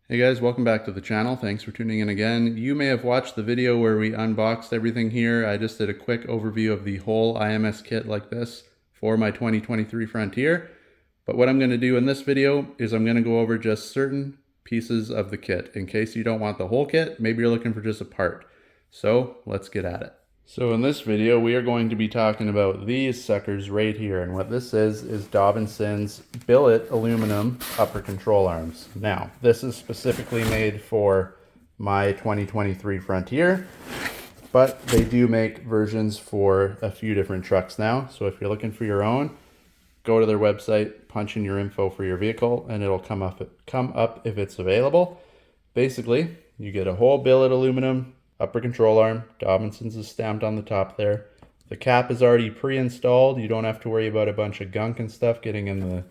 Hey guys, welcome back to the channel. Thanks for tuning in again. You may have watched the video where we unboxed everything here. I just did a quick overview of the whole IMS kit like this for my 2023 Frontier. But what I'm going to do in this video is I'm going to go over just certain pieces of the kit in case you don't want the whole kit. Maybe you're looking for just a part. So let's get at it. So in this video, we are going to be talking about these suckers right here. And what this is Dobinsons billet aluminum upper control arms. Now, this is specifically made for my 2023 Frontier, but they do make versions for a few different trucks now. So if you're looking for your own, go to their website, punch in your info for your vehicle, and it'll come up if it's available. Basically, you get a whole billet aluminum upper control arm. Dobinsons is stamped on the top there. The cap is already pre-installed. You don't have to worry about a bunch of gunk and stuff getting in the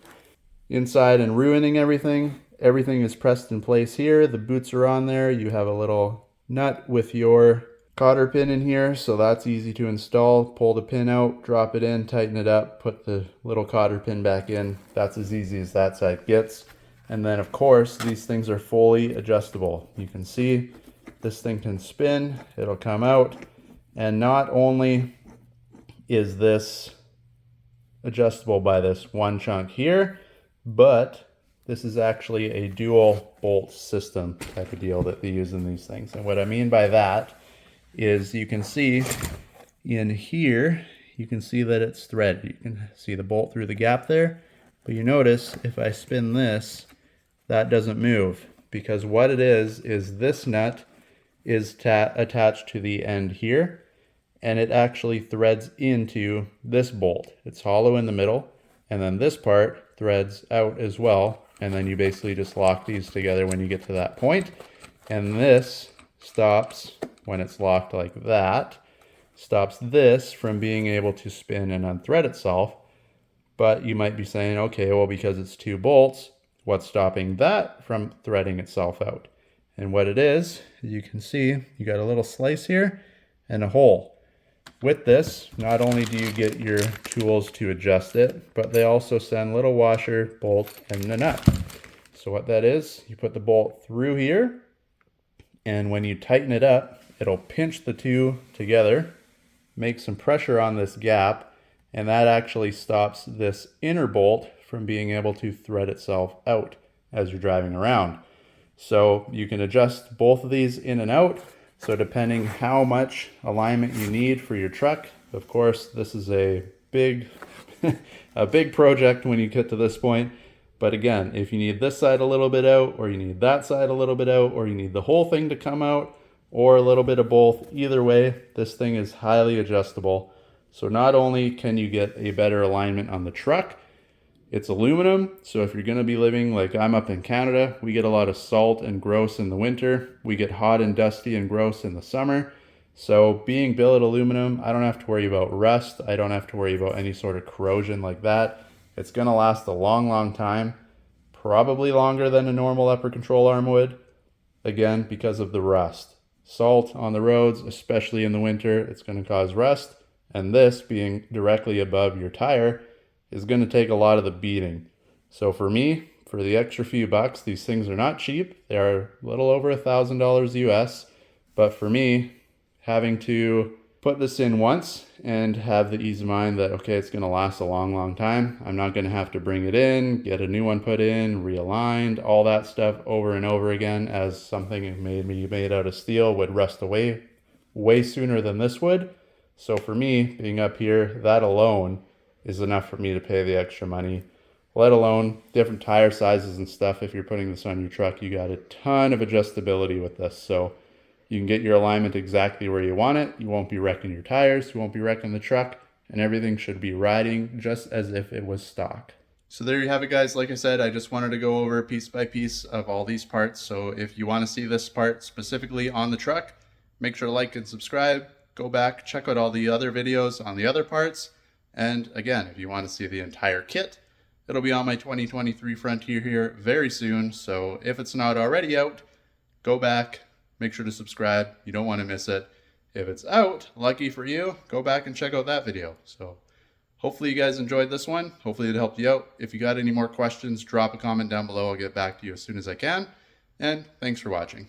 inside and ruining everything. Everything is pressed in place here. The boots are on there. You have a little nut with your cotter pin in here, so that's easy to install. Pull the pin out, drop it in, tighten it up, put the little cotter pin back in. That's as easy as that side gets. And then of course, these things are fully adjustable. You can see this thing can spin, it'll come out, and not only is this adjustable by this one chunk here, but this is actually a dual bolt system type of deal that they use in these things. And what I mean by that is you can see in here, you can see that it's threaded. You can see the bolt through the gap there, but you notice if I spin this, that doesn't move, because what it is this nut is attached to the end here, and it actually threads into this bolt. It's hollow in the middle, and then this part threads out as well, and then you basically just lock these together when you get to that point, and this stops when it's locked like that, stops this from being able to spin and unthread itself. But you might be saying, okay, well, because it's two bolts, what's stopping that from threading itself out? And what it is, you can see, you got a little slice here and a hole. With this, not only do you get your tools to adjust it, but they also send little washer, bolt, and a nut. So what that is, you put the bolt through here, and when you tighten it up, it'll pinch the two together, make some pressure on this gap, and that actually stops this inner bolt from being able to thread itself out as you're driving around. So you can adjust both of these in and out. So depending how much alignment you need for your truck, of course, this is a big, a big project when you get to this point. But again, if you need this side a little bit out, or you need that side a little bit out, or you need the whole thing to come out, or a little bit of both, either way, this thing is highly adjustable. So not only can you get a better alignment on the truck, it's aluminum, so if you're going to be living, like I'm up in Canada, we get a lot of salt and gross in the winter. We get hot and dusty and gross in the summer. So being billet aluminum, I don't have to worry about rust. I don't have to worry about any sort of corrosion like that. It's going to last a long, long time, probably longer than a normal upper control arm would, again, because of the rust. Salt on the roads, especially in the winter, it's going to cause rust, and this being directly above your tire is going to take a lot of the beating. So for me, for the extra few bucks, these things are not cheap. They're a little over $1,000 US. But for me, having to put this in once and have the ease of mind that, okay, it's going to last a long, long time. I'm not going to have to bring it in, get a new one put in, realigned, all that stuff over and over again, as something made out of steel would rust away way sooner than this would. So for me, being up here, that alone is enough for me to pay the extra money, let alone different tire sizes and stuff. If you're putting this on your truck, you got a ton of adjustability with this. So you can get your alignment exactly where you want it. You won't be wrecking your tires, you won't be wrecking the truck, and everything should be riding just as if it was stock. So there you have it, guys. Like I said, I just wanted to go over piece by piece of all these parts. So if you want to see this part specifically on the truck, make sure to like and subscribe. Go back, check out all the other videos on the other parts. And again, if you want to see the entire kit, it'll be on my 2023 Frontier here very soon. So if it's not already out, go back, make sure to subscribe. You don't want to miss it. If it's out, lucky for you, go back and check out that video. So hopefully you guys enjoyed this one. Hopefully it helped you out. If you got any more questions, drop a comment down below. I'll get back to you as soon as I can. and thanks for watching.